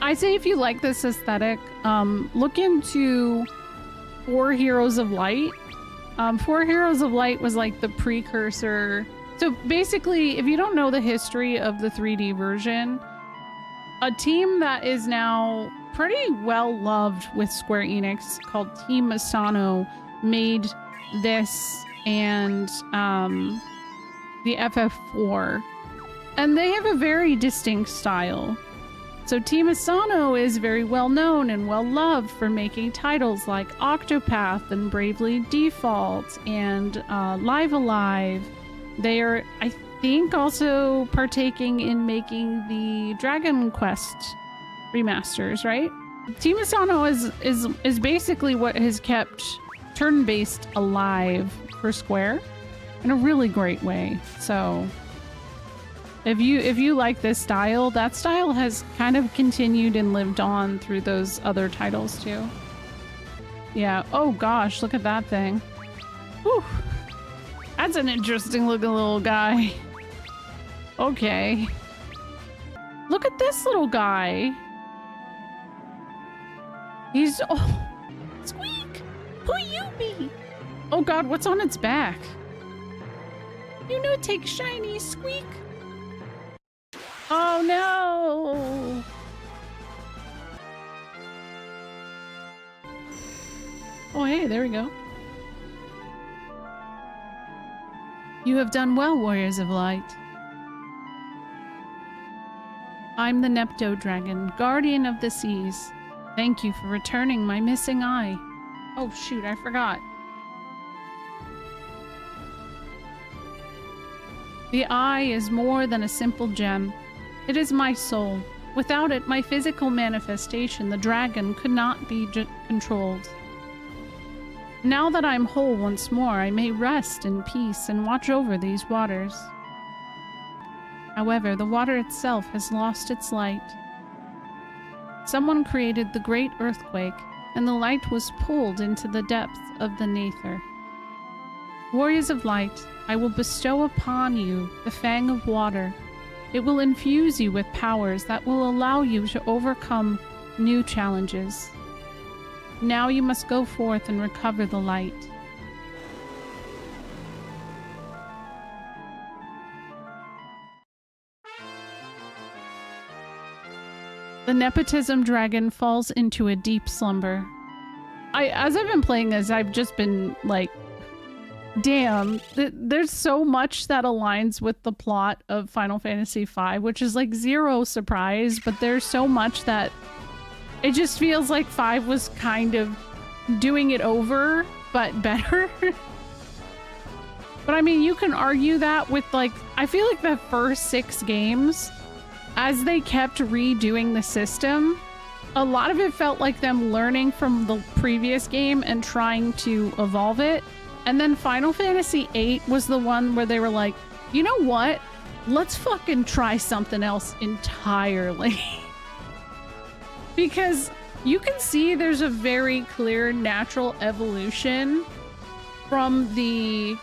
I say if you like this aesthetic, look into Four Heroes of Light. Four Heroes of Light was like the precursor. So basically, if you don't know the history of the 3D version, a team that is now pretty well loved with Square Enix called Team Asano made this and the FF4. And they have a very distinct style. So Team Asano is very well known and well loved for making titles like Octopath and Bravely Default and Live Alive. They are, I think, also partaking in making the Dragon Quest remasters, right? Team Asano is basically what has kept turn-based alive for Square in a really great way. So if you like this style, that style has kind of continued and lived on through those other titles too. Yeah. Oh gosh, look at that thing. Whew. That's an interesting looking little guy. Okay. Look at this little guy. He's... Oh, Squeak! Who you be? Oh god, what's on its back? You know, take shiny, Squeak. Oh no! Oh hey, there we go. You have done well, Warriors of Light. I'm the Nepto Dragon, Guardian of the Seas. Thank you for returning my missing eye. Oh shoot, I forgot. The eye is more than a simple gem. It is my soul. Without it, my physical manifestation, the dragon, could not be controlled. Now that I'm whole once more, I may rest in peace and watch over these waters. However, the water itself has lost its light. Someone created the great earthquake, and the light was pulled into the depths of the Nether. Warriors of Light, I will bestow upon you the Fang of Water. It will infuse you with powers that will allow you to overcome new challenges. Now you must go forth and recover the light. The nepotism dragon falls into a deep slumber. As I've been playing this, I've just been like, damn, there's so much that aligns with the plot of Final Fantasy V, which is like zero surprise, but there's so much that it just feels like 5 was kind of doing it over, but better. But I mean, you can argue that with like, I feel like the first 6 games, as they kept redoing the system, a lot of it felt like them learning from the previous game and trying to evolve it. And then Final Fantasy VIII was the one where they were like, you know what? Let's fucking try something else entirely. Because you can see there's a very clear natural evolution from the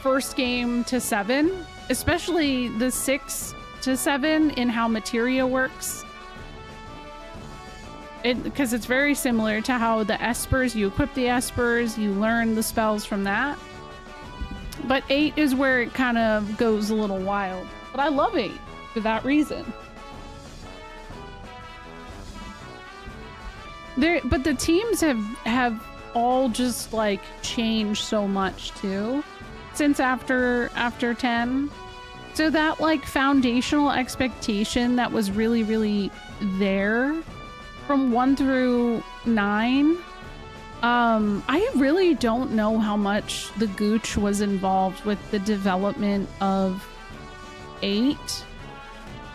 first game to 7, especially the 6 to 7 in how materia works. Because it's very similar to how the espers, you equip the espers, you learn the spells from that. But 8 is where it kind of goes a little wild. But I love 8 for that reason. But the teams have all just like changed so much too since after 10. So that like foundational expectation that was really, really there from 1 through 9, I really don't know how much the Gooch was involved with the development of 8,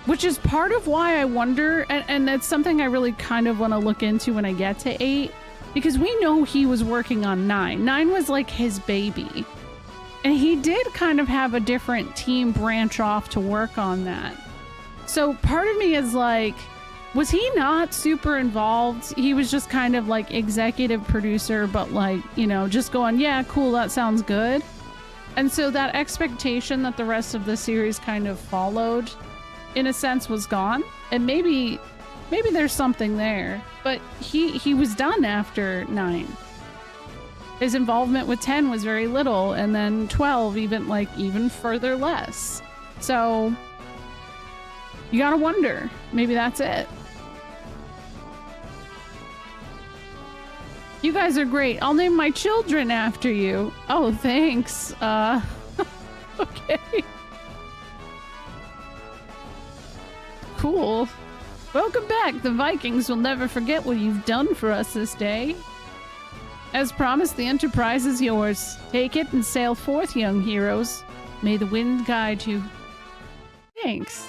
which is part of why I wonder, and that's something I really kind of want to look into when I get to 8, because we know he was working on 9. 9 was like his baby, and he did kind of have a different team branch off to work on that. So part of me is like, was he not super involved? He was just kind of like executive producer, but like, you know, just going, yeah, cool, that sounds good. And so that expectation that the rest of the series kind of followed, in a sense, was gone. And maybe maybe there's something there. But he was done after 9. His involvement with 10 was very little, and then 12 even further less. So you gotta wonder, maybe that's it. You guys are great. I'll name my children after you. Oh, thanks. Okay. Cool. Welcome back. The Vikings will never forget what you've done for us this day. As promised, the Enterprise is yours. Take it and sail forth, young heroes. May the wind guide you. Thanks.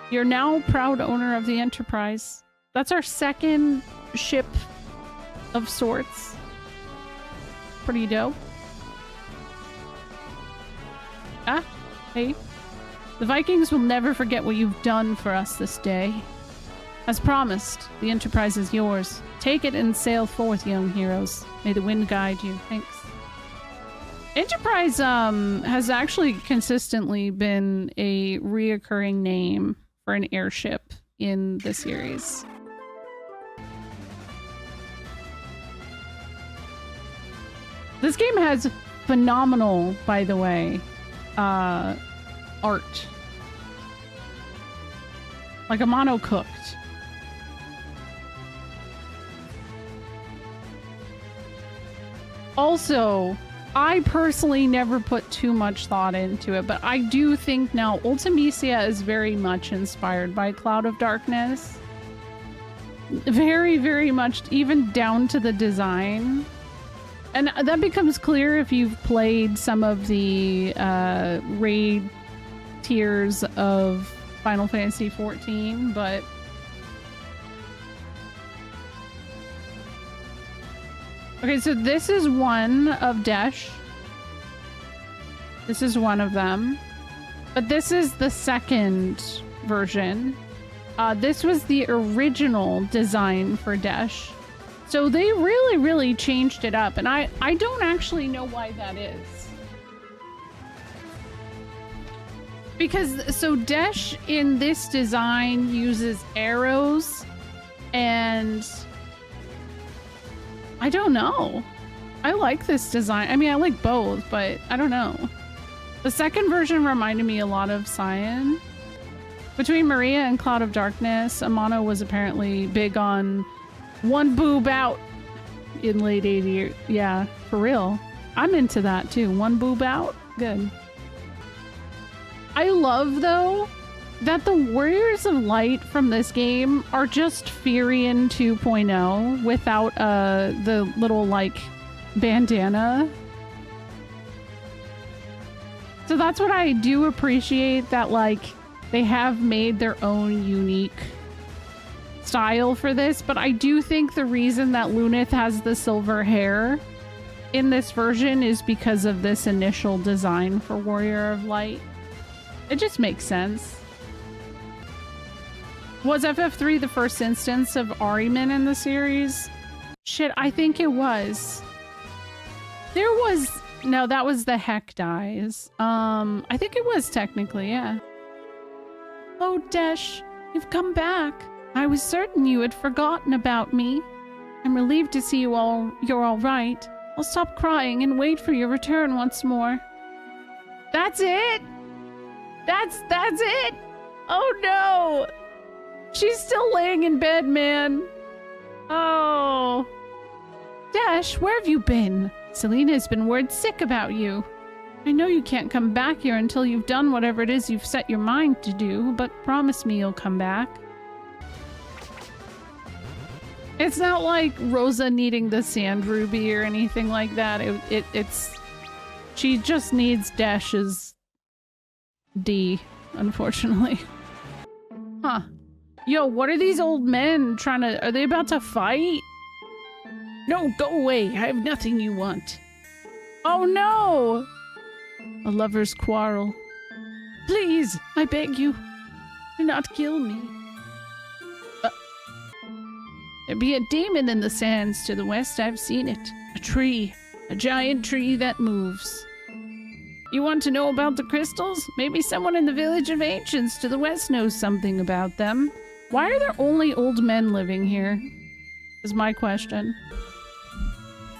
You're now proud owner of the Enterprise. That's our second ship of sorts. Pretty dope. Ah, hey. The Vikings will never forget what you've done for us this day. As promised, the Enterprise is yours. Take it and sail forth, young heroes. May the wind guide you. Thanks. Enterprise has actually consistently been a reoccurring name for an airship in the series. This game has phenomenal, by the way, art. Like a mono cooked. Also, I personally never put too much thought into it, but I do think now Ultimisia is very much inspired by Cloud of Darkness. Very, very much, even down to the design. And that becomes clear if you've played some of the raid tiers of Final Fantasy XIV, but okay, so this is one of Desh. This is one of them. But this is the second version. This was the original design for Desh. So they really, really changed it up. And I don't actually know why that is. Because, so Desh in this design uses arrows and I don't know. I like this design. I mean, I like both, but I don't know. The second version reminded me a lot of Cyan. Between Maria and Cloud of Darkness, Amano was apparently big on one boob out in late 80s. Yeah, for real. I'm into that too. One boob out. Good. I love, though, that the Warriors of Light from this game are just Furion 2.0 without the little, like, bandana. So that's what I do appreciate, that, like, they have made their own unique style for this, but I do think the reason that Lunith has the silver hair in this version is because of this initial design for Warrior of Light. It just makes sense. Was FF3 the first instance of Ahriman in the series? Shit, I think it was. There was... No, that was the Heck dies. I think it was technically, yeah. Oh, Desh, you've come back. I was certain you had forgotten about me. I'm relieved to see you're all right. I'll stop crying and wait for your return once more. That's it? That's it? Oh no! She's still laying in bed, man. Oh. Dash, where have you been? Selena's been word sick about you. I know you can't come back here until you've done whatever it is you've set your mind to do, but promise me you'll come back. It's not like Rosa needing the sand ruby or anything like that. It's... She just needs Dash's D, unfortunately. Huh. Yo, what are these old men trying to... Are they about to fight? No, go away. I have nothing you want. Oh no! A lover's quarrel. Please, I beg you. Do not kill me. There be a demon in the sands to the west. I've seen it. A tree. A giant tree that moves. You want to know about the crystals? Maybe someone in the village of ancients to the west knows something about them. Why are there only old men living here? Is my question.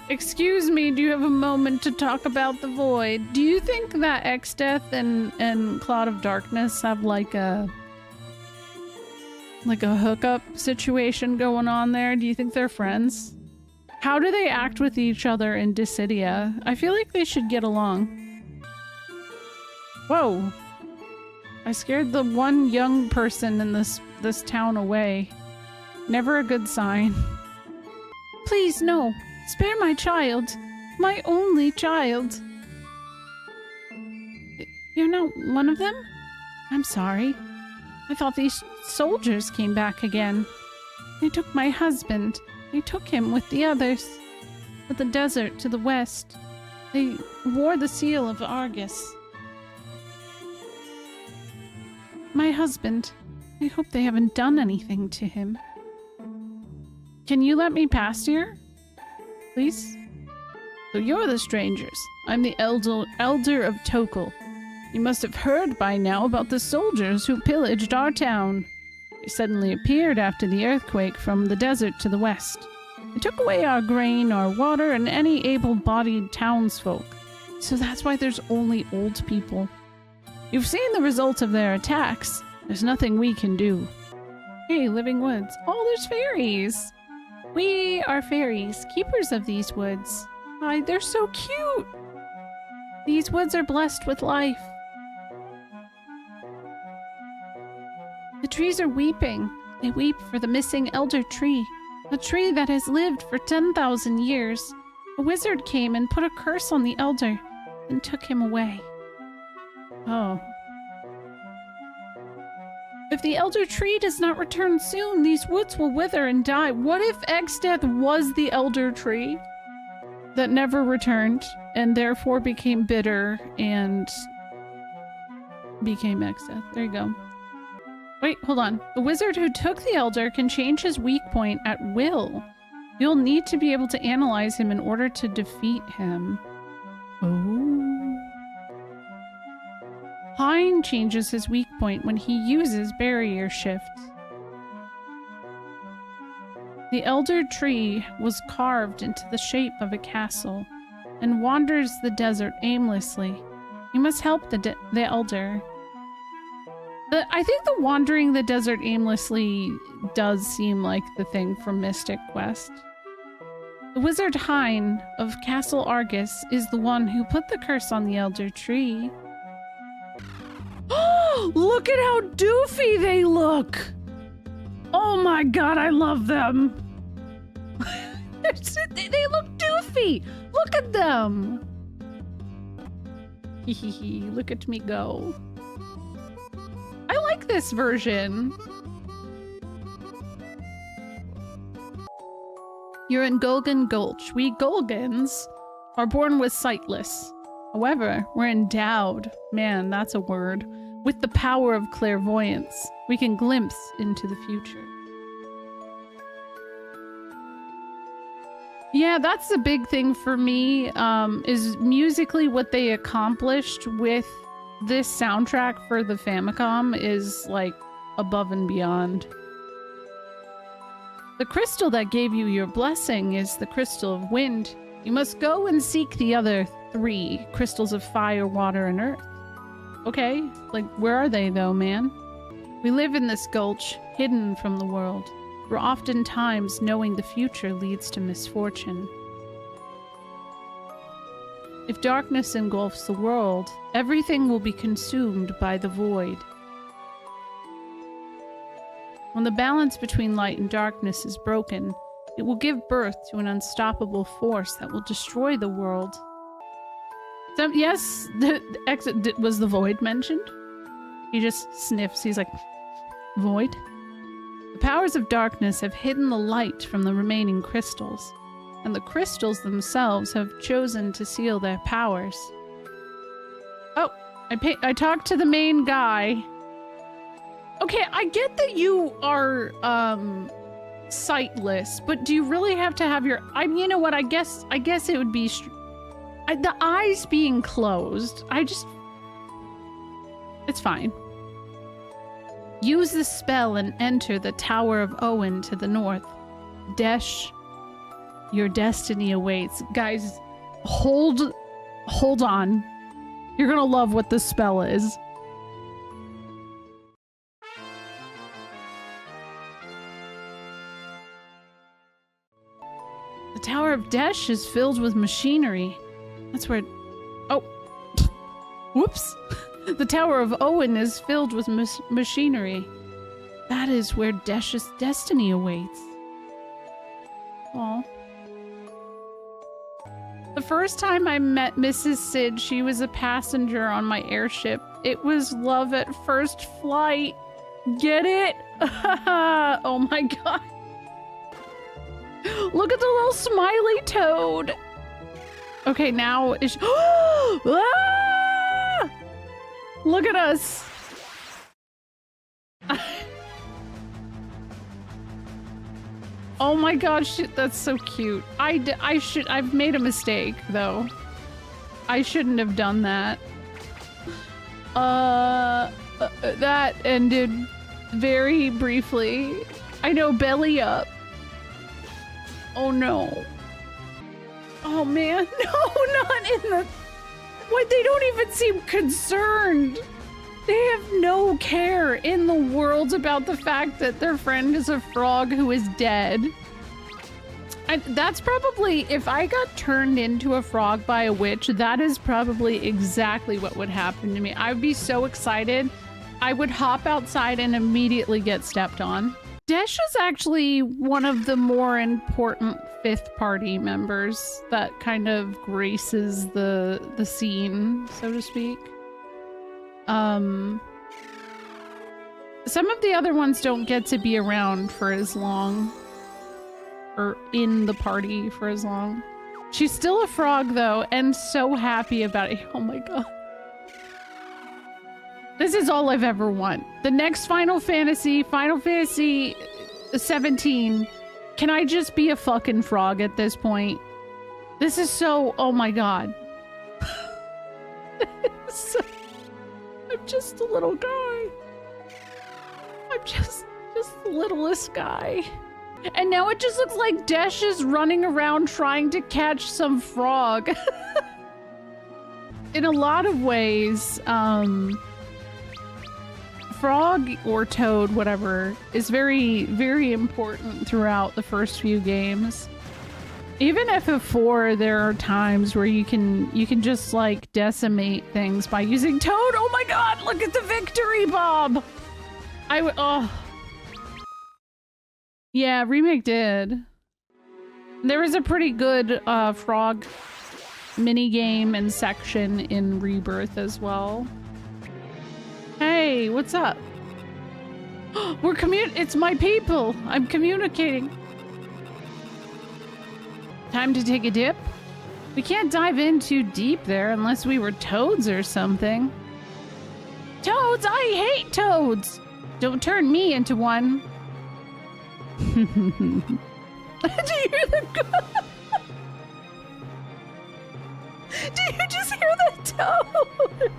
Excuse me, do you have a moment to talk about the void? Do you think that Exdeath and Cloud of Darkness have like a hookup situation going on there? Do you think they're friends? How do they act with each other in Dissidia? I feel like they should get along. Whoa. I scared the one young person in this town away. Never a good sign. Please, no. Spare my child. My only child. You're not one of them? I'm sorry. I thought these soldiers came back again. They took my husband. They took him with the others. To the desert to the west. They wore the seal of Argus. My husband. I hope they haven't done anything to him. Can you let me pass here? Please? So you're the strangers. I'm the elder of Tokal. You must have heard by now about the soldiers who pillaged our town. They suddenly appeared after the earthquake from the desert to the west. They took away our grain, our water, and any able-bodied townsfolk. So that's why there's only old people. You've seen the result of their attacks. There's nothing we can do. Hey, living woods. Oh, there's fairies! We are fairies, keepers of these woods. Why, they're so cute! These woods are blessed with life. The trees are weeping. They weep for the missing elder tree, a tree that has lived for 10,000 years. A wizard came and put a curse on the elder, and took him away. Oh. If the elder tree does not return soon, these woods will wither and die. What if Exdeath was the elder tree that never returned and therefore became bitter and became Exdeath? There you go. Wait, hold on. The wizard who took the elder can change his weak point at will. You'll need to be able to analyze him in order to defeat him. Oh. Hein changes his weak point when he uses barrier shift. The elder tree was carved into the shape of a castle and wanders the desert aimlessly. You must help the elder. I think the wandering the desert aimlessly does seem like the thing from Mystic Quest. The wizard Hein of Castle Argus is the one who put the curse on the elder tree. Look at how doofy they look! Oh my god, I love them! They look doofy! Look at them! Hehehe, look at me go. I like this version. You're in Golgan Gulch. We Golgans are born with sightless. However, we're endowed, man, that's a word, with the power of clairvoyance. We can glimpse into the future. Yeah, that's the big thing for me, is musically what they accomplished with this soundtrack for the Famicom is, like, above and beyond. The crystal that gave you your blessing is the crystal of wind. You must go and seek the other 3 crystals of fire, water, and earth. Okay, like, where are they though, man? We live in this gulch, hidden from the world, where oftentimes knowing the future leads to misfortune. If darkness engulfs the world, everything will be consumed by the void. When the balance between light and darkness is broken, it will give birth to an unstoppable force that will destroy the world. So, yes, was the void mentioned? He just sniffs. He's like, void? The powers of darkness have hidden the light from the remaining crystals, and the crystals themselves have chosen to seal their powers. Oh, I talked to the main guy. Okay, I get that you are, sightless, but do you really have to have your... you know what, I guess it would be... the eyes being closed, it's fine. Use the spell and enter the Tower of Owen to the north. Desh, your destiny awaits. Guys, hold on. You're gonna love what this spell is. The Tower of Desh is filled with machinery. That's where... Oh. Whoops. The Tower of Owen is filled with machinery. That is where Desh's destiny awaits. Aw. The first time I met Mrs. Sid, she was a passenger on my airship. It was love at first flight. Get it? Oh my god. Look at the little smiley toad. Okay, now is... Ah! Look at us. Oh my gosh, that's so cute. I've made a mistake, though. I shouldn't have done that. That ended very briefly. I know, belly up. Oh no. Oh man, no, not in the... What, they don't even seem concerned. They have no care in the world about the fact that their friend is a frog who is dead. That's probably, if I got turned into a frog by a witch, that is probably exactly what would happen to me. I would be so excited. I would hop outside and immediately get stepped on. Desh is actually one of the more important fifth party members that kind of graces the scene, so to speak. Some of the other ones don't get to be around for as long, or in the party for as long. She's still a frog though, and so happy about it. Oh my god. This is all I've ever want. The next Final Fantasy 17, can I just be a fucking frog at this point? This is so, oh my god. I'm just a little guy. I'm just the littlest guy. And now it just looks like Desh is running around trying to catch some frog. In a lot of ways, frog or toad, whatever, is very, very important throughout the first few games. Even FF4, there are times where you can just like decimate things by using Toad. Oh my god, look at the victory, Bob! Oh. Yeah, Remake did. There was a pretty good frog minigame and section in Rebirth as well. Hey, what's up? It's my people! I'm communicating. Time to take a dip? We can't dive in too deep there unless we were toads or something. Toads? I hate toads! Don't turn me into one. Did you hear the... Did you just hear the toad?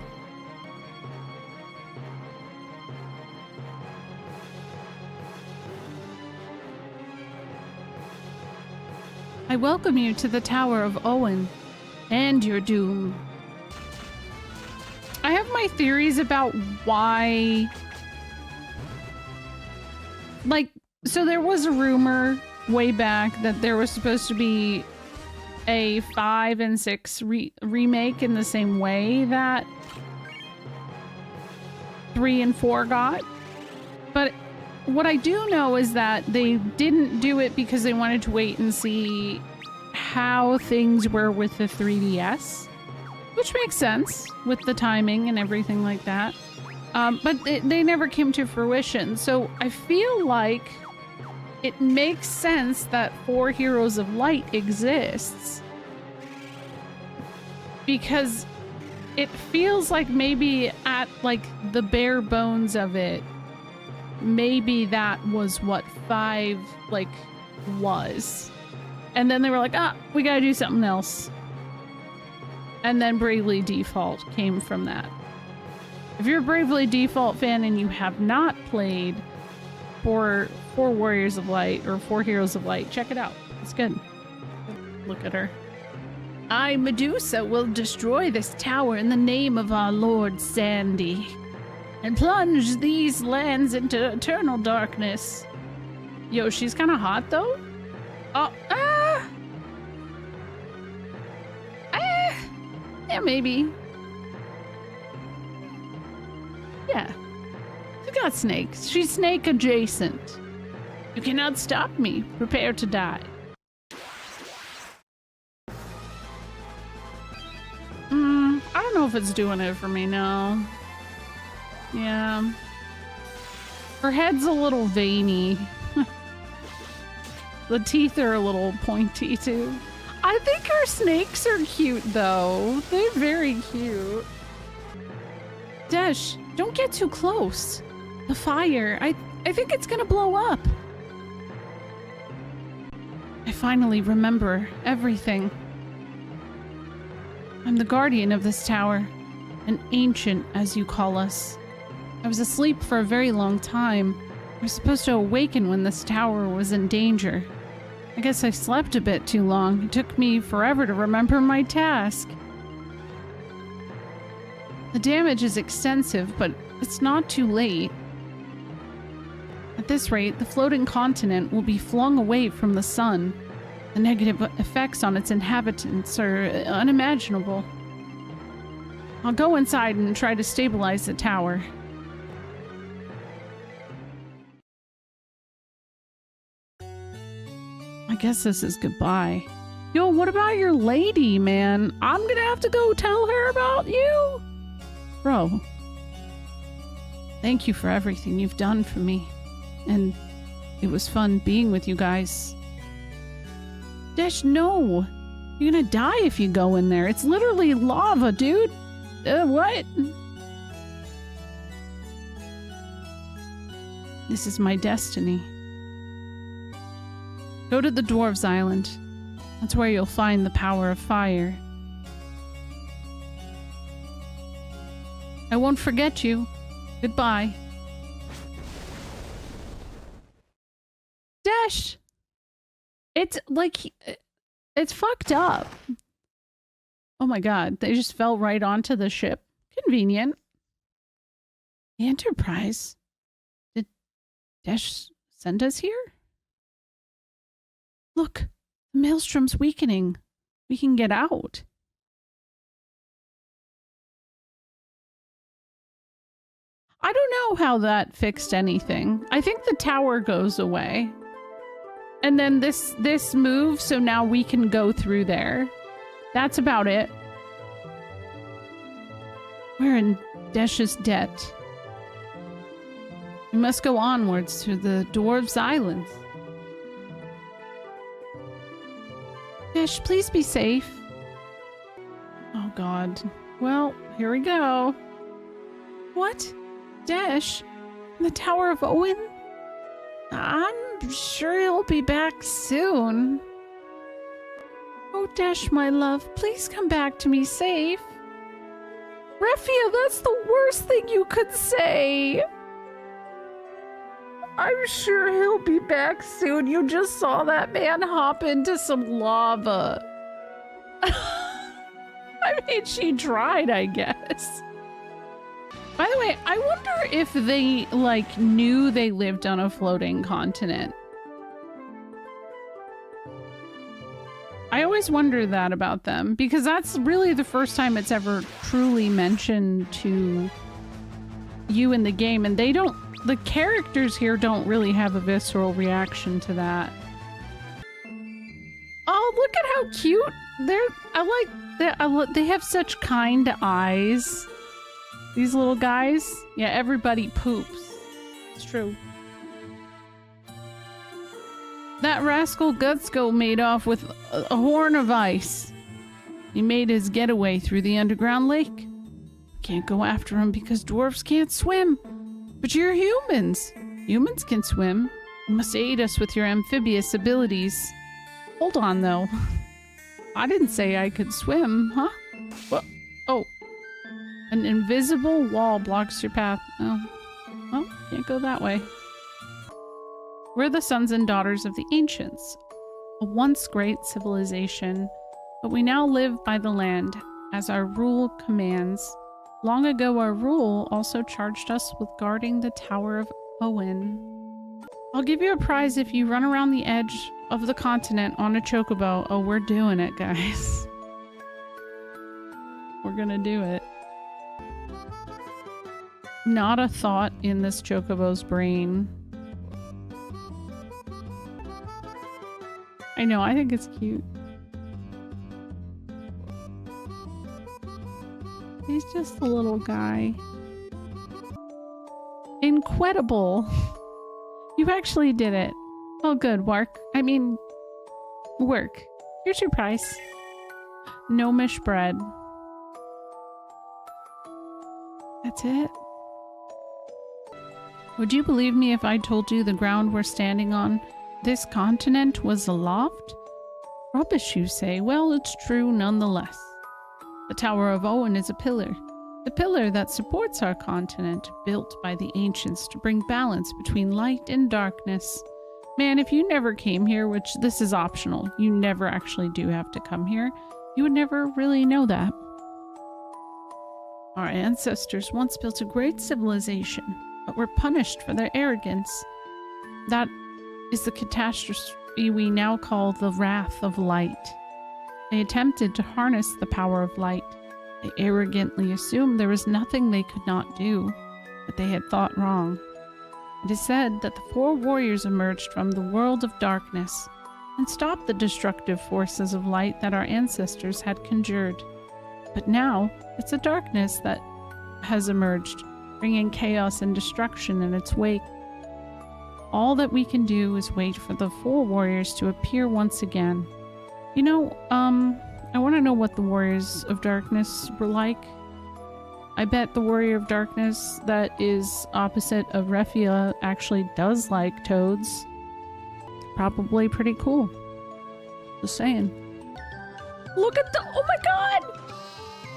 I welcome you to the Tower of Owen and your doom. I have my theories about why... Like, so there was a rumor way back that there was supposed to be a 5 and 6 remake in the same way that 3 and 4 got. But what I do know is that they didn't do it because they wanted to wait and see how things were with the 3DS, which makes sense with the timing and everything like that. But they never came to fruition. So I feel like it makes sense that 4 Heroes of Light exists, because it feels like maybe at like the bare bones of it, maybe that was what 5 like was, and then they were like, we gotta do something else, and then Bravely Default came from that. If you're a Bravely Default fan and you have not played four Warriors of Light or 4 Heroes of Light, check it out. It's good. Look at her. I, Medusa, will destroy this tower in the name of our Lord Sandy and plunge these lands into eternal darkness. Yo, she's kind of hot, though. Oh, yeah, maybe. Yeah. She's got snakes. She's snake adjacent. You cannot stop me. Prepare to die. I don't know if it's doing it for me now. Yeah. Her head's a little veiny. The teeth are a little pointy too. I think her snakes are cute though. They're very cute. Dash, don't get too close. The fire, I think it's gonna blow up. I finally remember everything. I'm the guardian of this tower, an ancient, as you call us. I was asleep for a very long time. I was supposed to awaken when this tower was in danger. I guess I slept a bit too long. It took me forever to remember my task. The damage is extensive, but it's not too late. At this rate, the floating continent will be flung away from the sun. The negative effects on its inhabitants are unimaginable. I'll go inside and try to stabilize the tower. I guess this is goodbye. Yo, what about your lady, man? I'm gonna have to go tell her about you? Bro. Thank you for everything you've done for me. And it was fun being with you guys. Dash, no. You're gonna die if you go in there. It's literally lava, dude. What? This is my destiny. Go to the Dwarves Island. That's where you'll find the power of fire. I won't forget you. Goodbye. Dash! It's like, it's fucked up. Oh my god, they just fell right onto the ship. Convenient. The Enterprise? Did Dash send us here? Look, the maelstrom's weakening. We can get out. I don't know how that fixed anything. I think the tower goes away. And then this moves, so now we can go through there. That's about it. We're in Dash's debt. We must go onwards to the Dwarves Islands. Dash, please be safe. Oh god. Well, here we go. What? Dash? The Tower of Owen? I'm sure he'll be back soon. Oh, Dash, my love, please come back to me safe. Refia, that's the worst thing you could say. I'm sure he'll be back soon. You just saw that man hop into some lava. I mean, she tried, I guess. By the way, I wonder if they, like, knew they lived on a floating continent. I always wonder that about them, because that's really the first time it's ever truly mentioned to you in the game, and they don't, the characters here don't really have a visceral reaction to that. Oh, look at how cute they have such kind eyes. These little guys. Yeah, everybody poops. It's true. That rascal Gutsko made off with a horn of ice. He made his getaway through the underground lake. Can't go after him because dwarves can't swim. But you're humans. Humans can swim. You must aid us with your amphibious abilities. Hold on, though. I didn't say I could swim, huh? What? Oh. An invisible wall blocks your path. Oh. Well, can't go that way. We're the sons and daughters of the ancients, a once great civilization, but we now live by the land, as our rule commands. Long ago, our rule also charged us with guarding the Tower of Owen. I'll give you a prize if you run around the edge of the continent on a chocobo. Oh, we're doing it, guys. We're gonna do it. Not a thought in this chocobo's brain. I know, I think it's cute. He's just a little guy. Incredible! You actually did it. Oh good, work. Work. Here's your price. Gnomish bread. That's it? Would you believe me if I told you the ground we're standing on, this continent, was a loft? Rubbish, you say? Well, it's true nonetheless. The Tower of Owen is a pillar. The pillar that supports our continent, built by the ancients to bring balance between light and darkness. Man, if you never came here, which this is optional, you never actually do have to come here, you would never really know that. Our ancestors once built a great civilization, but were punished for their arrogance. That is the catastrophe we now call the Wrath of Light. They attempted to harness the power of light. They arrogantly assumed there was nothing they could not do, but they had thought wrong. It is said that the 4 warriors emerged from the world of darkness and stopped the destructive forces of light that our ancestors had conjured. But now, it's a darkness that has emerged, bringing chaos and destruction in its wake. All that we can do is wait for the 4 warriors to appear once again. You know, I want to know what the Warriors of Darkness were like. I bet the Warrior of Darkness that is opposite of Refia actually does like toads. Probably pretty cool. Just saying. Look at the— oh my god!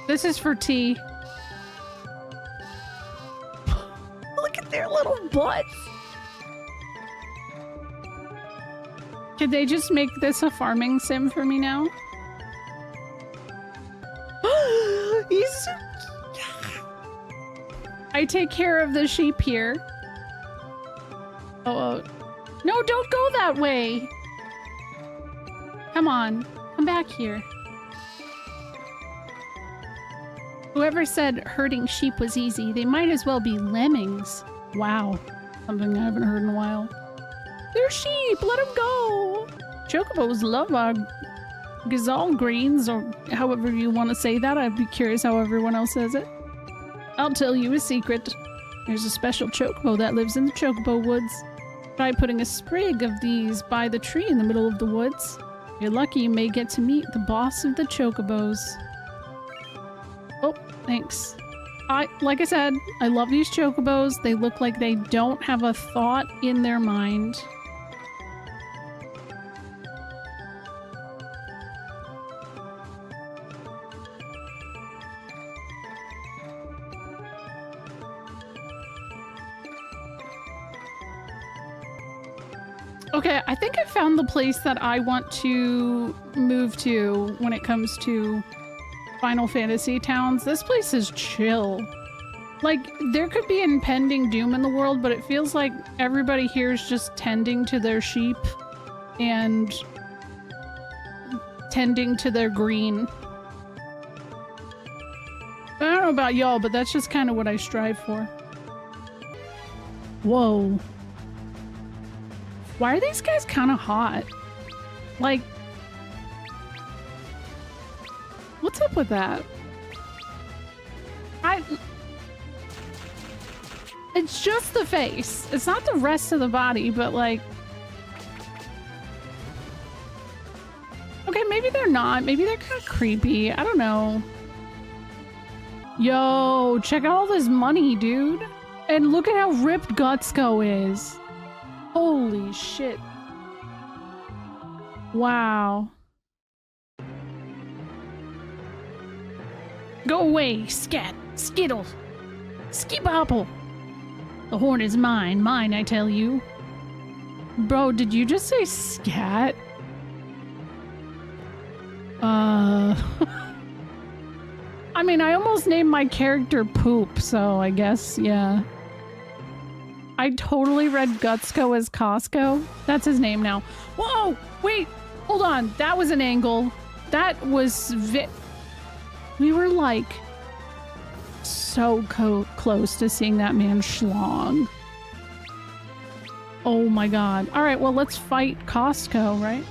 This is for tea. Look at their little butts! Could they just make this a farming sim for me now? He's... I take care of the sheep here. Oh, no, don't go that way! Come on, come back here. Whoever said herding sheep was easy, they might as well be lemmings. Wow, something I haven't heard in a while. They're sheep, let them go! Chocobos love our gazelle greens, or however you want to say that. I'd be curious how everyone else says it. I'll tell you a secret. There's a special chocobo that lives in the chocobo woods. Try putting a sprig of these by the tree in the middle of the woods. If you're lucky, you may get to meet the boss of the chocobos. Oh, thanks. Like I said, I love these chocobos. They look like they don't have a thought in their mind. Okay, I think I found the place that I want to move to when it comes to Final Fantasy towns. This place is chill. Like, there could be impending doom in the world, but it feels like everybody here is just tending to their sheep and tending to their green. I don't know about y'all, but that's just kind of what I strive for. Whoa. Why are these guys kind of hot? Like, what's up with that? It's just the face. It's not the rest of the body, but like... Okay, maybe they're not. Maybe they're kind of creepy. I don't know. Yo, check out all this money, dude. And look at how ripped Gutsko is. Holy shit. Wow. Go away, scat. Skittles! Skibopple! The horn is mine. Mine, I tell you. Bro, did you just say scat? I mean, I almost named my character Poop, so I guess, yeah. I totally read Gutsko as Costco. That's his name now. Whoa! Wait! Hold on. That was an angle. That was we were like so close to seeing that man schlong. Oh my god. Alright, well let's fight Costco, right?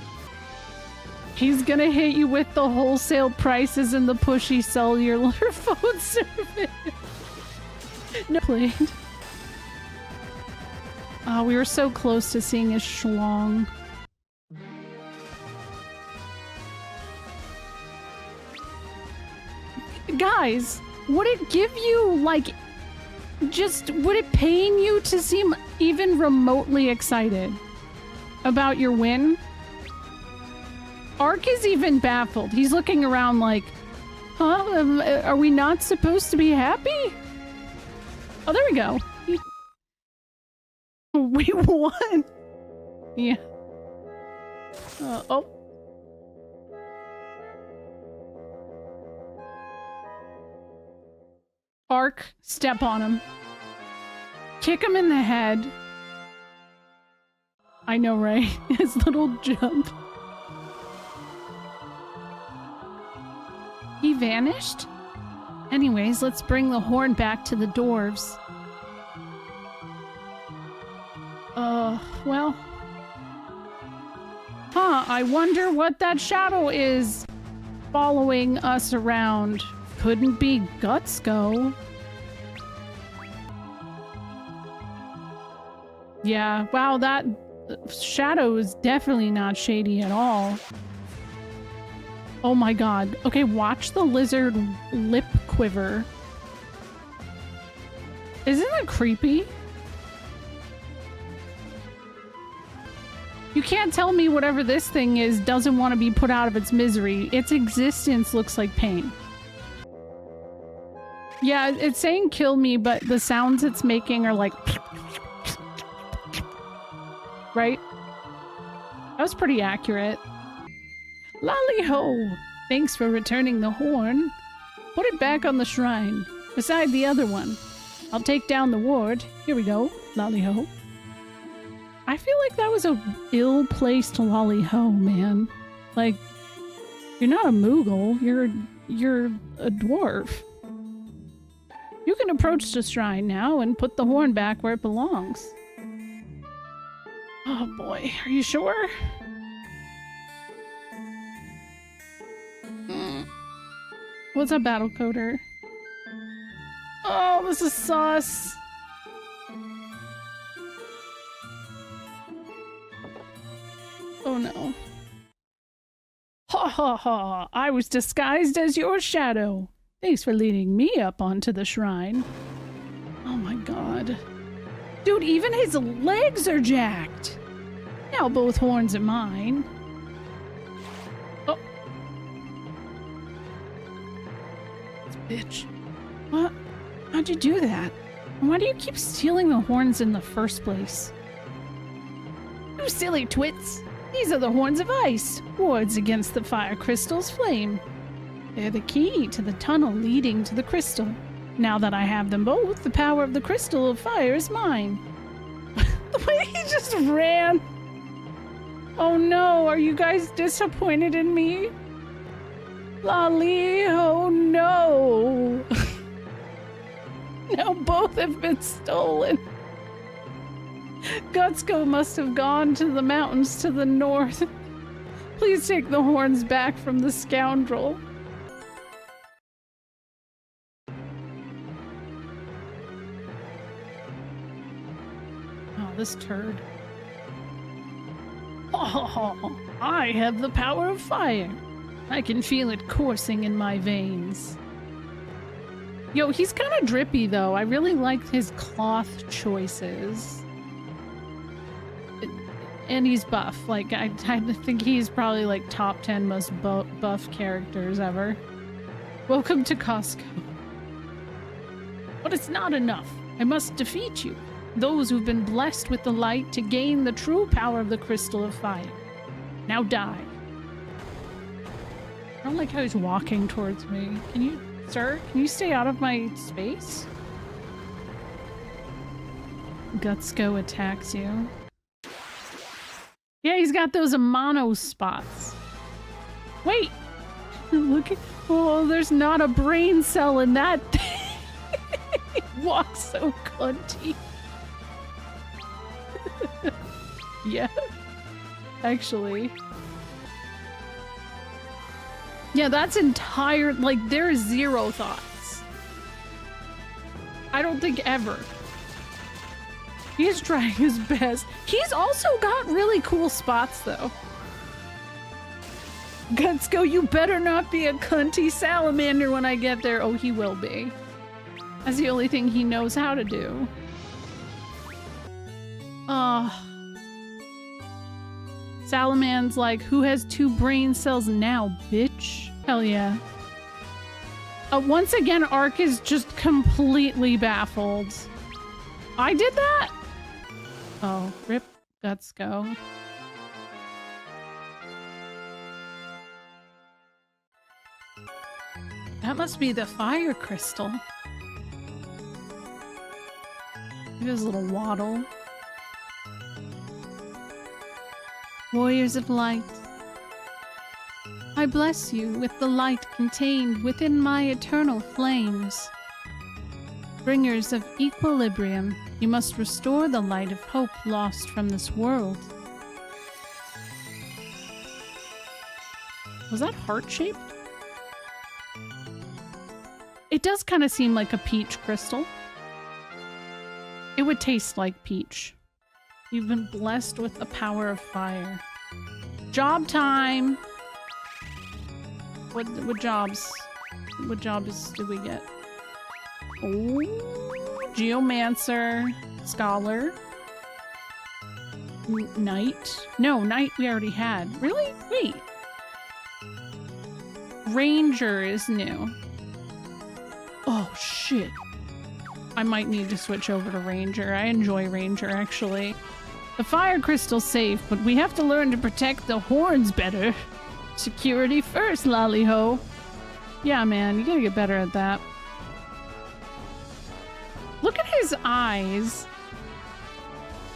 He's gonna hit you with the wholesale prices and the pushy cellular phone service. No, played. Oh, we were so close to seeing his schlong. Guys, would it give you, like, would it pain you to seem even remotely excited about your win? Ark is even baffled. He's looking around like, huh? Are we not supposed to be happy? Oh, there we go. We won. Yeah. Oh. Ark, step on him. Kick him in the head. I know, right? His little jump. He vanished? Anyways, let's bring the horn back to the dwarves. Well. Huh, I wonder what that shadow is following us around. Couldn't be Gutsko. Yeah, wow, that shadow is definitely not shady at all. Oh my god. Okay, watch the lizard lip quiver. Isn't that creepy? You can't tell me whatever this thing is doesn't want to be put out of its misery. Its existence looks like pain. Yeah, it's saying kill me, but the sounds it's making are like... Right? That was pretty accurate. Lolly-ho! Thanks for returning the horn. Put it back on the shrine, beside the other one. I'll take down the ward. Here we go, Lolly-ho. I feel like that was a ill-placed Lolly-ho, man. Like, you're not a Moogle, you're a dwarf. You can approach the shrine now and put the horn back where it belongs. Oh boy, are you sure? What's up, battle coder? Oh, this is sus. Oh no. Ha ha ha! I was disguised as your shadow. Thanks for leading me up onto the shrine. Oh my god. Dude, even his legs are jacked! Now both horns are mine. Oh. Bitch. What? How'd you do that? Why do you keep stealing the horns in the first place? You silly twits! These are the horns of ice, wards against the fire crystal's flame. They're the key to the tunnel leading to the crystal. Now that I have them both, the power of the crystal of fire is mine. The way he just ran! Oh no, are you guys disappointed in me? Lolly, oh no! Now both have been stolen. Gutsko must have gone to the mountains to the north. Please take the horns back from the scoundrel. Oh, this turd. Oh, I have the power of fire. I can feel it coursing in my veins. Yo, he's kind of drippy though. I really liked his cloth choices. And he's buff. Like, I think he's probably like top 10 most buff characters ever. Welcome to Costco. But it's not enough. I must defeat you. Those who've been blessed with the light to gain the true power of the Crystal of Fire. Now die. I don't like how he's walking towards me. Can you, sir, can you stay out of my space? Gutsko attacks you. Yeah, he's got those mono spots. Wait! Look at... Oh, there's not a brain cell in that thing. He walks so cunty. Yeah. Actually. Yeah, that's entire... Like, there's zero thoughts. I don't think ever. He's trying his best. He's also got really cool spots, though. Gutsko, you better not be a cunty salamander when I get there. Oh, he will be. That's the only thing he knows how to do. Salaman's like, who has 2 brain cells now, bitch? Hell yeah. Once again, Ark is just completely baffled. I did that? Oh, rip Gutsko. That must be the fire crystal. Look at his little waddle. Warriors of light, I bless you with the light contained within my eternal flames. Bringers of equilibrium, you must restore the light of hope lost from this world. Was that heart-shaped? It does kind of seem like a peach crystal. It would taste like peach. You've been blessed with the power of fire. Job time! What jobs? What jobs do we get? Oh, Geomancer, Scholar, Knight. No, Knight we already had. Really? Wait. Ranger is new. Oh, shit. I might need to switch over to Ranger. I enjoy Ranger, actually. The fire crystal's safe, but we have to learn to protect the horns better. Security first, lolly-ho. Yeah, man, you gotta get better at that. Look at his eyes.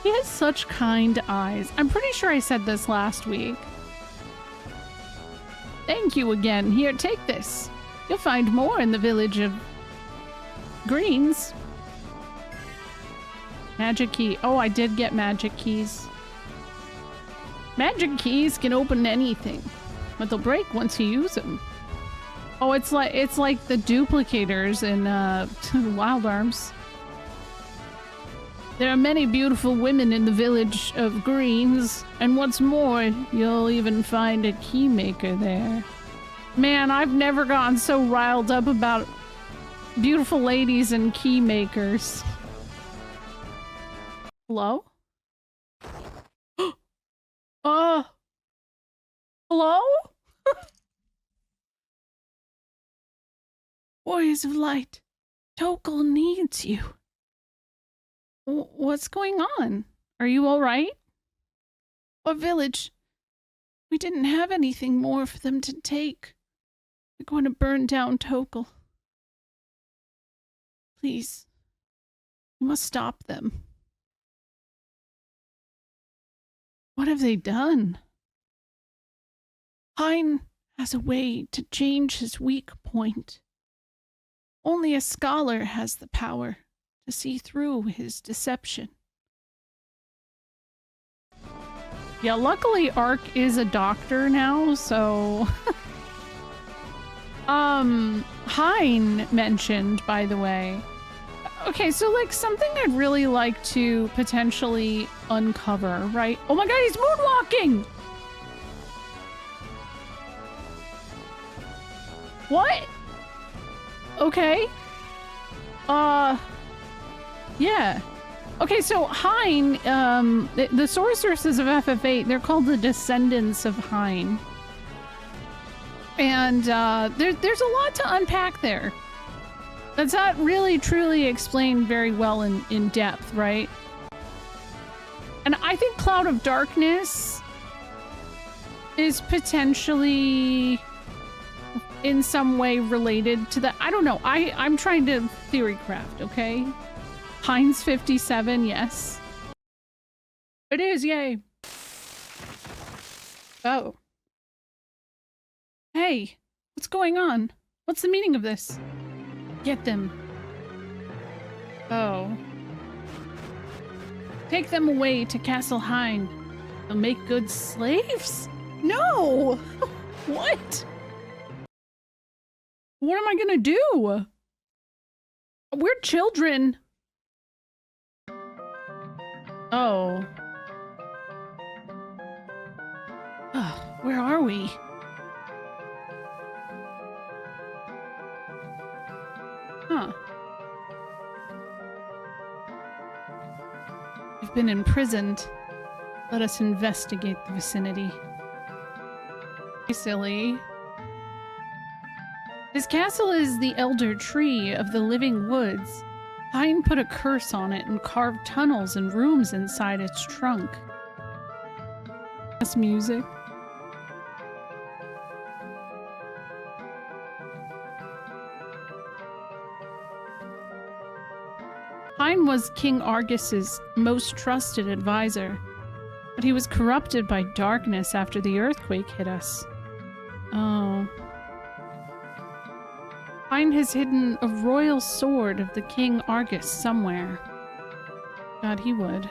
He has such kind eyes. I'm pretty sure I said this last week. Thank you again. Here, take this. You'll find more in the village of Greens. Magic key. Oh, I did get magic keys. Magic keys can open anything, but they'll break once you use them. Oh, it's like the duplicators in Wild Arms. There are many beautiful women in the village of Greens, and what's more, you'll even find a key maker there. Man, I've never gotten so riled up about beautiful ladies and key makers. Hello? Hello? Warriors of Light, Tokal needs you. What's going on? Are you alright? Our village. We didn't have anything more for them to take. They're going to burn down Tokal. Please. You must stop them. What have they done? Hein has a way to change his weak point. Only a scholar has the power to see through his deception. Yeah, luckily Ark is a doctor now, so... Hein mentioned, by the way. Okay, so like something I'd really like to potentially uncover, right? Oh my god, he's moonwalking! What? Okay. Yeah. Okay, so Hein, the sorceresses of FF8, they're called the Descendants of Hein. And, there's a lot to unpack there. That's not really truly explained very well in depth, right? And I think Cloud of Darkness is potentially in some way related to that. I don't know. I'm trying to theory craft, okay? Heinz 57, yes. It is, yay. Oh. Hey, what's going on? What's the meaning of this? Get them. Oh. Take them away to Castle Hein. They'll make good slaves? No! What? What am I gonna do? We're children. Oh. Where are we? Huh. We've been imprisoned. Let us investigate the vicinity. Hey, silly. His castle is the Elder Tree of the Living Woods. Hein put a curse on it and carved tunnels and rooms inside its trunk. That's music. Hein was King Argus's most trusted advisor, but he was corrupted by darkness after the earthquake hit us. Oh. Hein has hidden a royal sword of the King Argus somewhere. God, he would.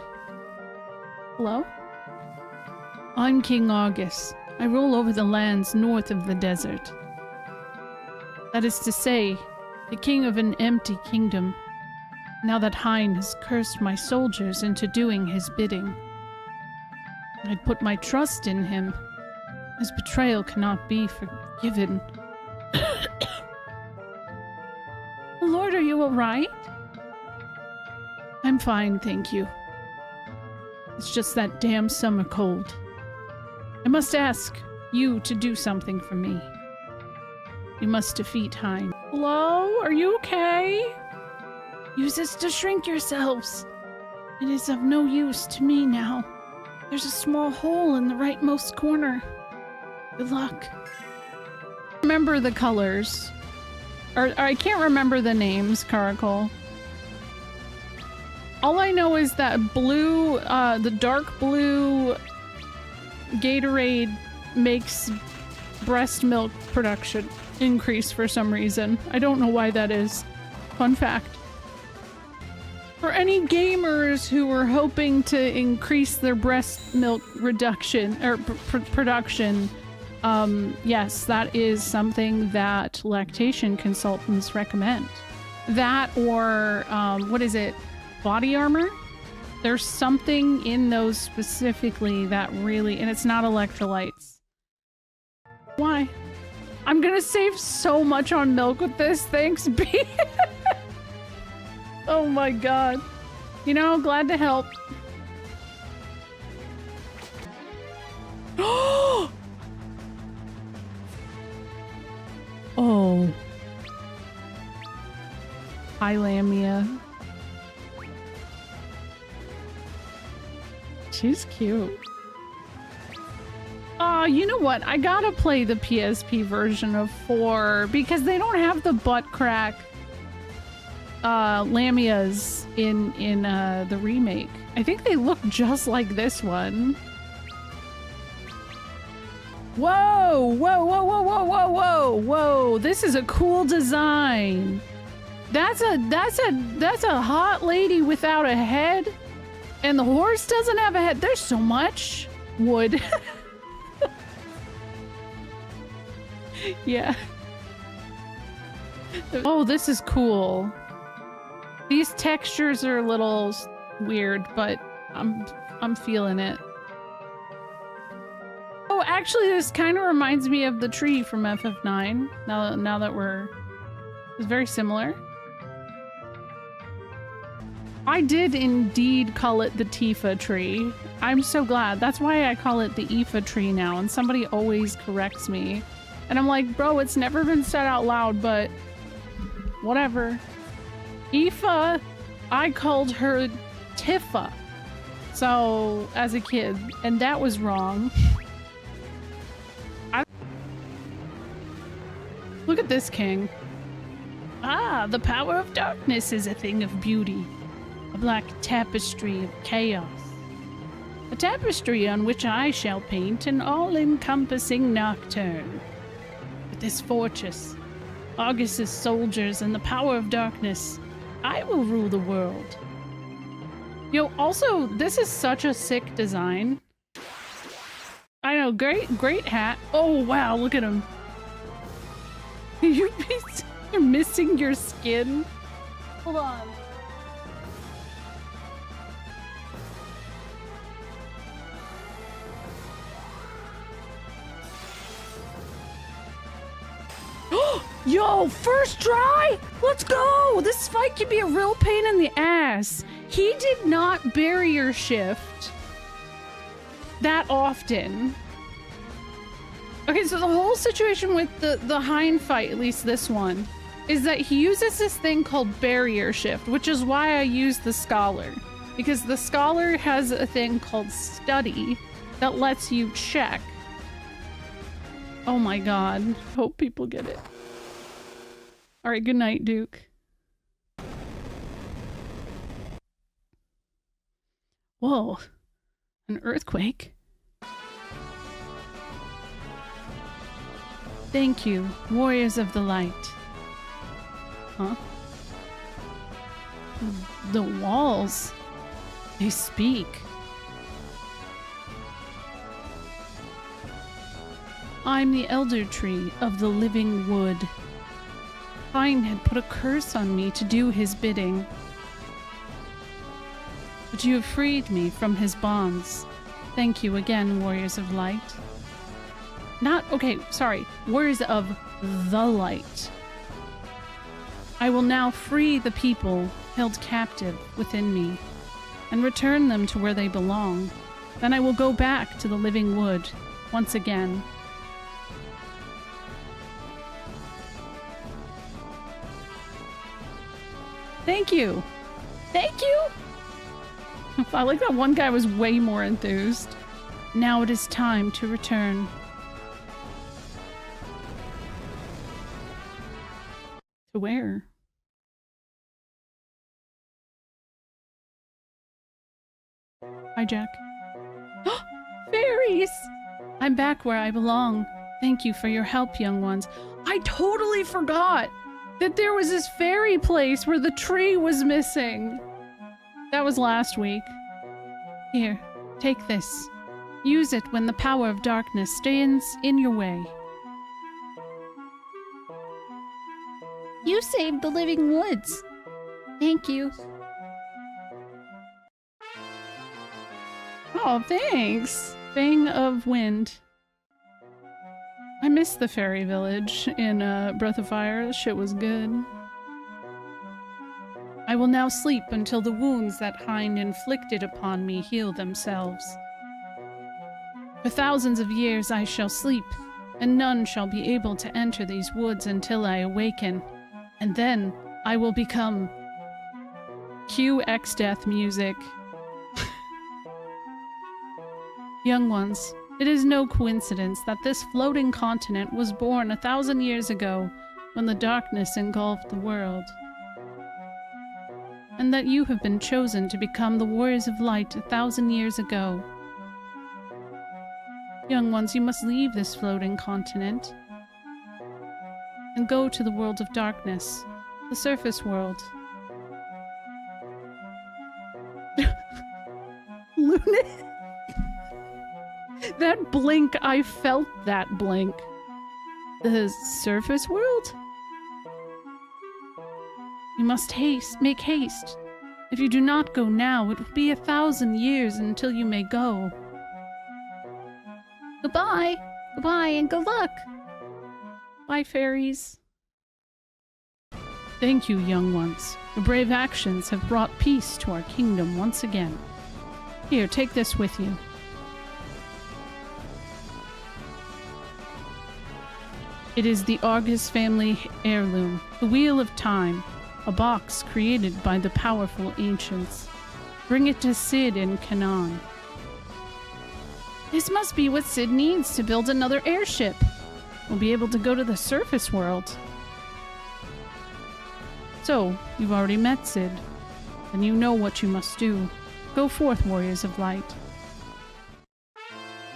Hello? I'm King Argus. I rule over the lands north of the desert. That is to say, the king of an empty kingdom. Now that Hein has cursed my soldiers into doing his bidding. I put my trust in him. His betrayal cannot be forgiven. Lord, are you alright? I'm fine, thank you. It's just that damn summer cold. I must ask you to do something for me. You must defeat Hein. Hello? Are you okay? Use this to shrink yourselves. It is of no use to me now. There's a small hole in the rightmost corner. Good luck. Remember the colors. Or I can't remember the names, Caracal. All I know is that blue, the dark blue Gatorade makes breast milk production increase for some reason. I don't know why that is. Fun fact. For any gamers who were hoping to increase their breast milk reduction or production, yes, that is something that lactation consultants recommend. That or what is it? Body armor? There's something in those specifically that really, and it's not electrolytes. Why? I'm gonna save so much on milk with this, thanks, B. Oh my god. You know, glad to help. Oh. Hi, Lamia. She's cute. You know what? I gotta play the PSP version of 4 because they don't have the butt crack Lamias in the remake. I think they look just like this one. Whoa! Whoa, whoa, whoa, whoa, whoa, whoa, whoa! This is a cool design. That's a hot lady without a head. And the horse doesn't have a head. There's so much wood. Yeah. Oh, this is cool. These textures are a little weird, but I'm feeling it. Oh, actually, this kind of reminds me of the tree from FF9. Now that it's very similar. I did indeed call it the Tifa tree. I'm so glad. That's why I call it the Aoife tree now, and somebody always corrects me. And I'm like, bro, it's never been said out loud, but whatever. Aoife, I called her Tifa. So, as a kid, and that was wrong. Look at this king. Ah, the power of darkness is a thing of beauty. A black tapestry of chaos. A tapestry on which I shall paint an all-encompassing nocturne. With this fortress, Augustus' soldiers, and the power of darkness, I will rule the world. Yo, also, this is such a sick design. I know, great hat. Oh, wow, look at him. You're missing your skin? Hold on. Yo, first try? Let's go! This fight can be a real pain in the ass. He did not barrier shift that often. Okay, so the whole situation with the Hind fight, at least this one, is that he uses this thing called barrier shift, which is why I use the Scholar. Because the Scholar has a thing called study that lets you check. Oh my god. Hope people get it. Alright, good night, Duke. Whoa. An earthquake? Thank you, warriors of the light. Huh? The walls. They speak. I'm the elder tree of the living wood. Hind had put a curse on me to do his bidding. But you have freed me from his bonds. Thank you again, warriors of light. Warriors of the light. I will now free the people held captive within me and return them to where they belong. Then I will go back to the living wood once again. Thank you! Thank you! I like that one guy was way more enthused. Now it is time to return. To where? Hi, Jack. Fairies! I'm back where I belong. Thank you for your help, young ones. I totally forgot that there was this fairy place where the tree was missing. That was last week. Here, take this. Use it when the power of darkness stands in your way. You saved the living woods. Thank you. Oh, thanks. Bang of Wind. I missed the fairy village in Breath of Fire. This shit was good. I will now sleep until the wounds that Hind inflicted upon me heal themselves. For thousands of years I shall sleep, and none shall be able to enter these woods until I awaken. And then I will become... Cue X-Death music. Young ones, it is no coincidence that this floating continent was born 1,000 years ago when the darkness engulfed the world. And that you have been chosen to become the warriors of light 1,000 years ago. Young ones, you must leave this floating continent and go to the world of darkness, the surface world. Luna! That blink, I felt that blink. The surface world? You must make haste. If you do not go now, it will be 1,000 years until you may go. Goodbye! Goodbye and good luck! Bye, fairies. Thank you, young ones. Your brave actions have brought peace to our kingdom once again. Here, take this with you. It is the Argus family heirloom, the Wheel of Time. A box created by the powerful ancients. Bring it to Sid in Canaan. This must be what Sid needs to build another airship. We'll be able to go to the surface world. So, you've already met Sid, and you know what you must do. Go forth, warriors of light.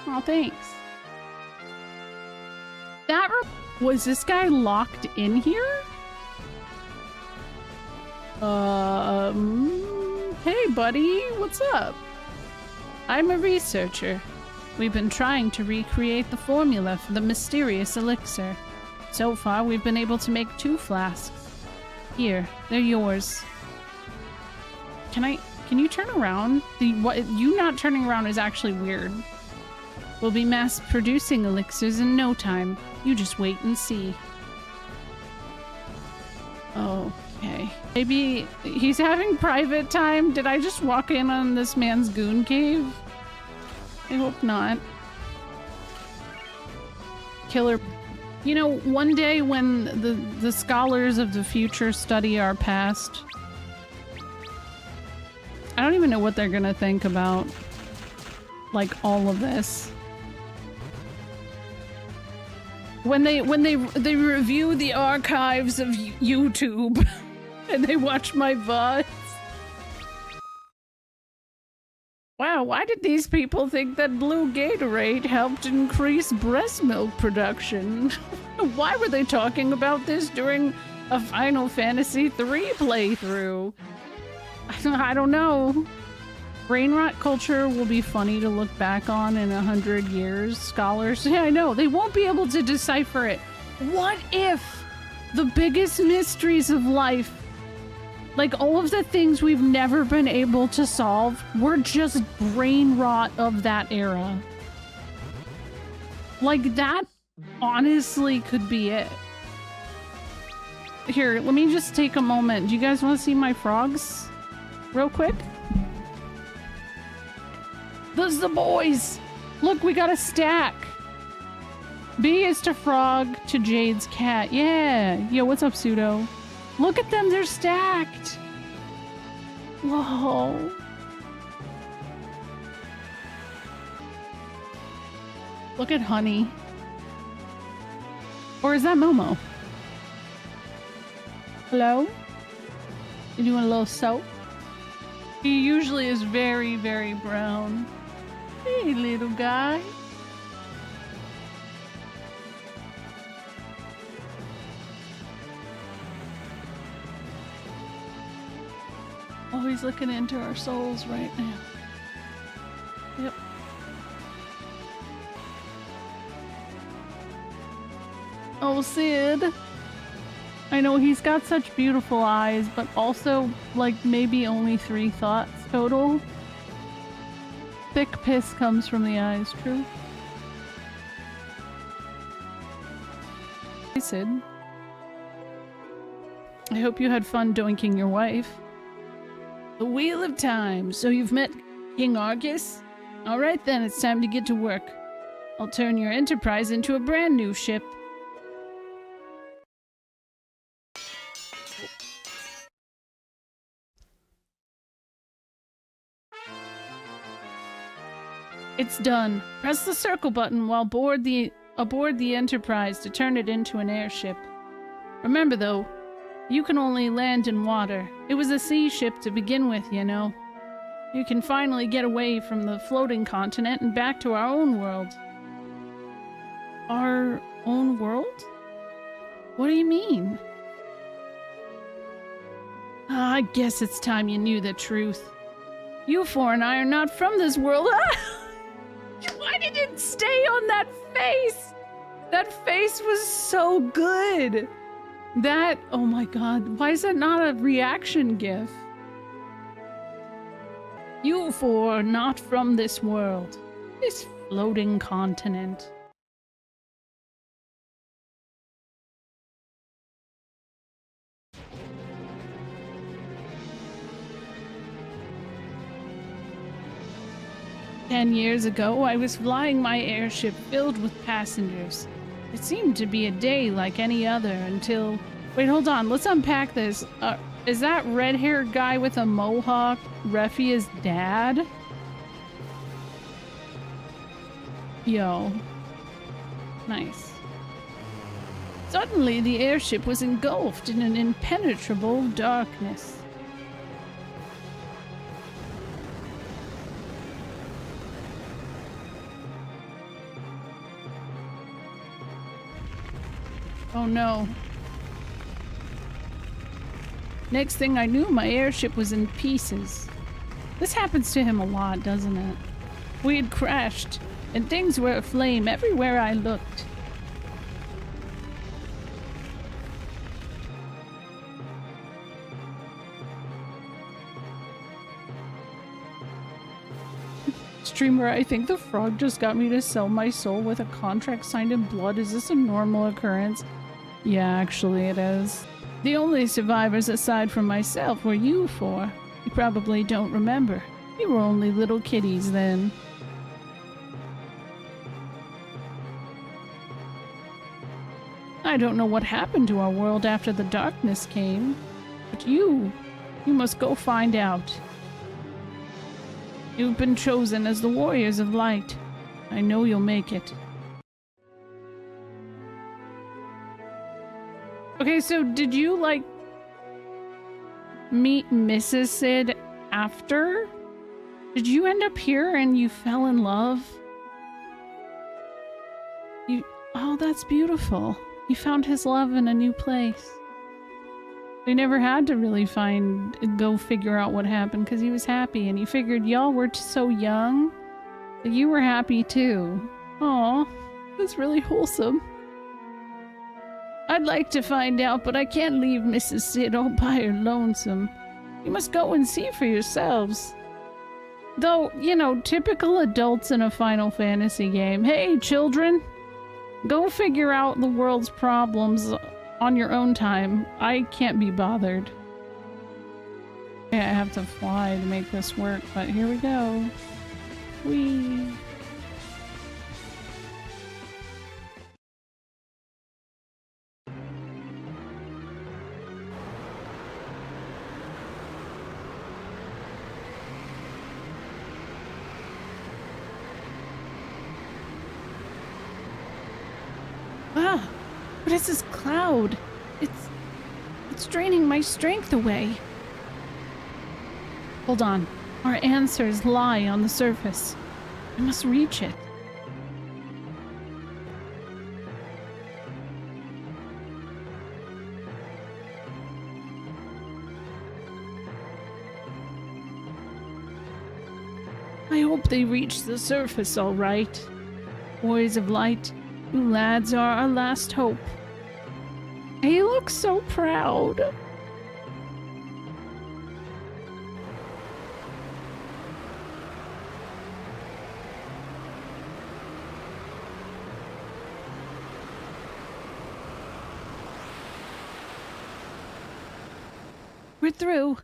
Aw, thanks. Was this guy locked in here? Hey buddy, what's up? I'm a researcher. We've been trying to recreate the formula for the mysterious elixir. So far, we've been able to make 2 flasks. Here, they're yours. Can you turn around? You not turning around is actually weird. We'll be mass producing elixirs in no time. You just wait and see. Okay. Maybe he's having private time? Did I just walk in on this man's goon cave? I hope not. Killer. You know, one day when the scholars of the future study our past, I don't even know what they're gonna think about, like, all of this. When they review the archives of YouTube and they watch my VODs. Wow, why did these people think that blue Gatorade helped increase breast milk production? Why were they talking about this during a Final Fantasy III playthrough? I don't know. Brain rot culture will be funny to look back on in 100 years. Scholars, yeah, I know, they won't be able to decipher it. What if the biggest mysteries of life, like all of the things we've never been able to solve, were just brain rot of that era? Like, that honestly could be it. Here, let me just take a moment. Do you guys want to see my frogs? Real quick? Those are the boys! Look, we got a stack! B is to frog to Jade's cat. Yeah! Yo, what's up, Pseudo? Look at them, they're stacked! Whoa. Look at Honey. Or is that Momo? Hello? You doing a little soap? He usually is very, very brown. Hey, little guy. Oh, he's looking into our souls right now. Yep. Oh, Sid. I know he's got such beautiful eyes, but also, like, maybe only 3 thoughts total. Thick piss comes from the eyes, true? Hey, Sid. I hope you had fun doinking your wife. The Wheel of Time. So you've met King Argus? Alright then, it's time to get to work. I'll turn your Enterprise into a brand new ship. It's done. Press the circle button while aboard the Enterprise to turn it into an airship. Remember though, you can only land in water. It was a sea ship to begin with, you know. You can finally get away from the floating continent and back to our own world. Our own world? What do you mean? I guess it's time you knew the truth. You four and I are not from this world. Why did it stay on that face? That face was so good. That, oh my god, why is that not a reaction gif? You four are not from this world. This floating continent. "10 years ago, I was flying my airship filled with passengers. It seemed to be a day like any other until..." Wait, hold on. Let's unpack this. Is that red-haired guy with a mohawk Refia's dad? Yo. Nice. Suddenly, the airship was engulfed in an impenetrable darkness. Oh no. Next thing I knew, my airship was in pieces. This happens to him a lot, doesn't it? We had crashed, and things were aflame everywhere I looked. Streamer, I think the frog just got me to sell my soul with a contract signed in blood. Is this a normal occurrence? Yeah, actually it is. The only survivors aside from myself were you four. You probably don't remember. You were only little kitties then. I don't know what happened to our world after the darkness came, but you must go find out. You've been chosen as the warriors of light. I know you'll make it. Okay, so did you, like, meet Mrs. Sid after? Did you end up here and you fell in love? Oh, that's beautiful. You found his love in a new place. We never had to really go figure out what happened because he was happy, and you figured y'all were so young that you were happy too. Aw, that's really wholesome. I'd like to find out, but I can't leave Mrs. Sid all by her lonesome. You must go and see for yourselves. Though, you know, typical adults in a Final Fantasy game. Hey, children! Go figure out the world's problems on your own time. I can't be bothered. Yeah, I have to fly to make this work, but here we go. Whee! Ah! What is this cloud? It's draining my strength away. Hold on. Our answers lie on the surface. I must reach it. I hope they reach the surface all right. Boys of light, you lads are our last hope. He looks so proud. We're through.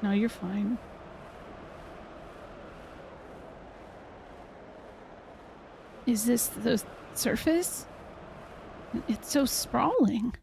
No, you're fine. Is this the surface? It's so sprawling.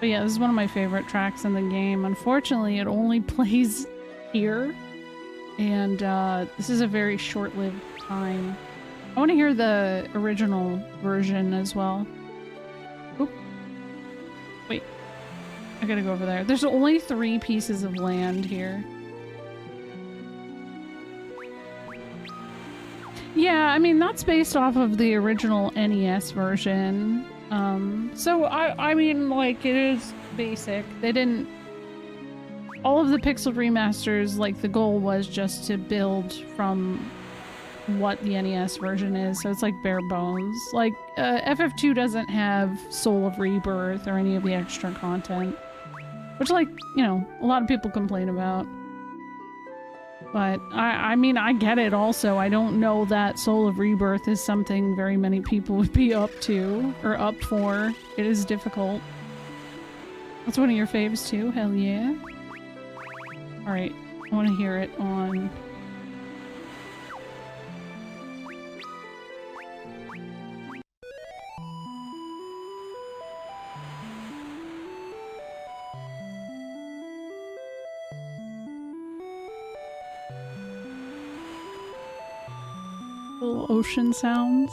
But yeah, this is one of my favorite tracks in the game. Unfortunately, it only plays here, and this is a very short-lived time. I want to hear the original version as well. Oop. Wait. I gotta go over there. There's only 3 pieces of land here. Yeah, I mean, that's based off of the original NES version. So I mean, like, it is basic. They didn't... All of the pixel remasters, like, the goal was just to build from what the NES version is, so it's like bare bones. Like, FF2 doesn't have Soul of Rebirth or any of the extra content. Which, like, you know, a lot of people complain about. But, I mean, I get it also. I don't know that Soul of Rebirth is something very many people would be up to, or up for. It is difficult. That's one of your faves too? Hell yeah. Alright, I want to hear it on... Little ocean sounds.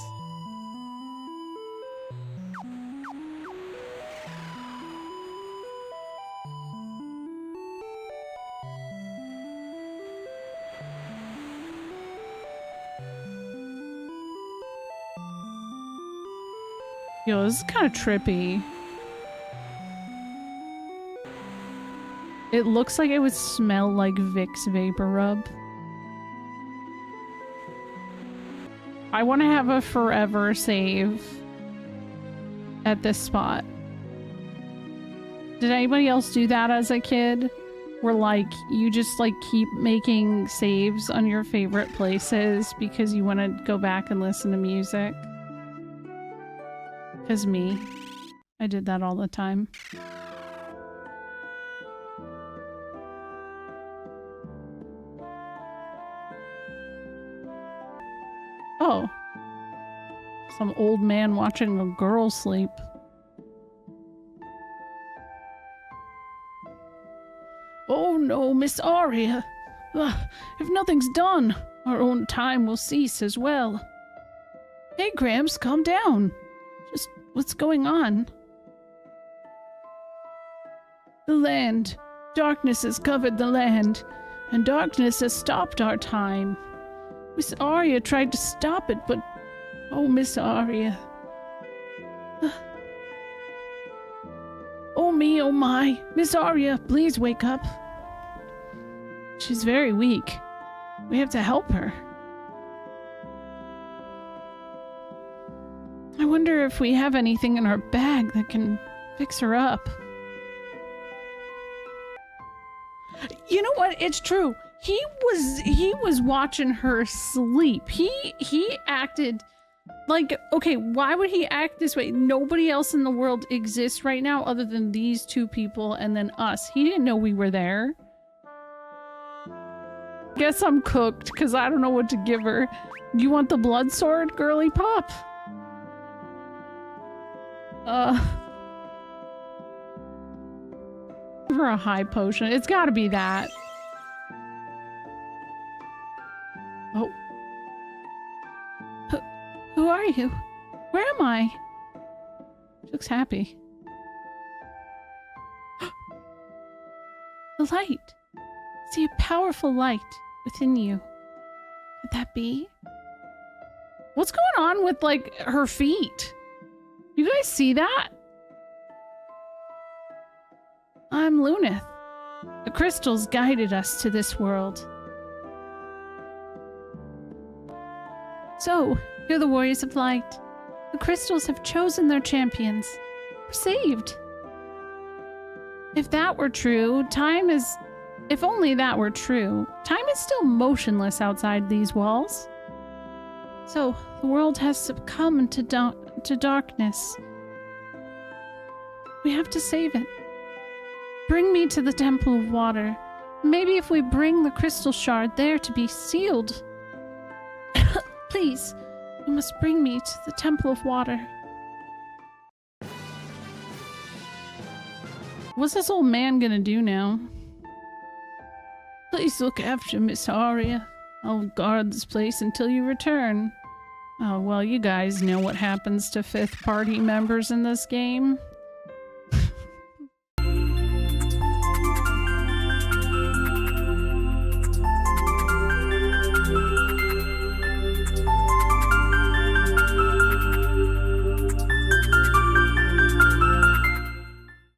Yo, this is kind of trippy. It looks like it would smell like Vicks Vapor Rub. I want to have a forever save at this spot. Did anybody else do that as a kid? Where like you just like keep making saves on your favorite places because you want to go back and listen to music? Because me, I did that all the time. Oh. Some old man watching a girl sleep. Oh no, Miss Aria. If nothing's done, our own time will cease as well. Hey, Gramps, calm down. Just what's going on? The land. Darkness has covered the land, and darkness has stopped our time. Miss Aria tried to stop it, but... Oh, Miss Aria. Oh me, oh my. Miss Aria, please wake up. She's very weak. We have to help her. I wonder if we have anything in our bag that can fix her up. You know what? It's true. He was watching her sleep. He acted like, okay, why would he act this way? Nobody else in the world exists right now other than these two people and then us. He didn't know we were there. Guess I'm cooked because I don't know what to give her. You want the blood sword, girly pop? Give her a high potion. It's gotta be that. Oh. Who are you? Where am I? She looks happy. The light. See a powerful light within you. Could that be? What's going on with, like, her feet? You guys see that? I'm Luneth. The crystals guided us to this world. So, you're the warriors of light. The crystals have chosen their champions. We're saved. If that were true, time is... If only that were true, time is still motionless outside these walls. So, the world has succumbed to darkness. We have to save it. Bring me to the Temple of Water. Maybe if we bring the crystal shard there to be sealed. Please, you must bring me to the Temple of Water. What's this old man gonna do now? Please look after Miss Aria. I'll guard this place until you return. Oh, well, you guys know what happens to fifth party members in this game.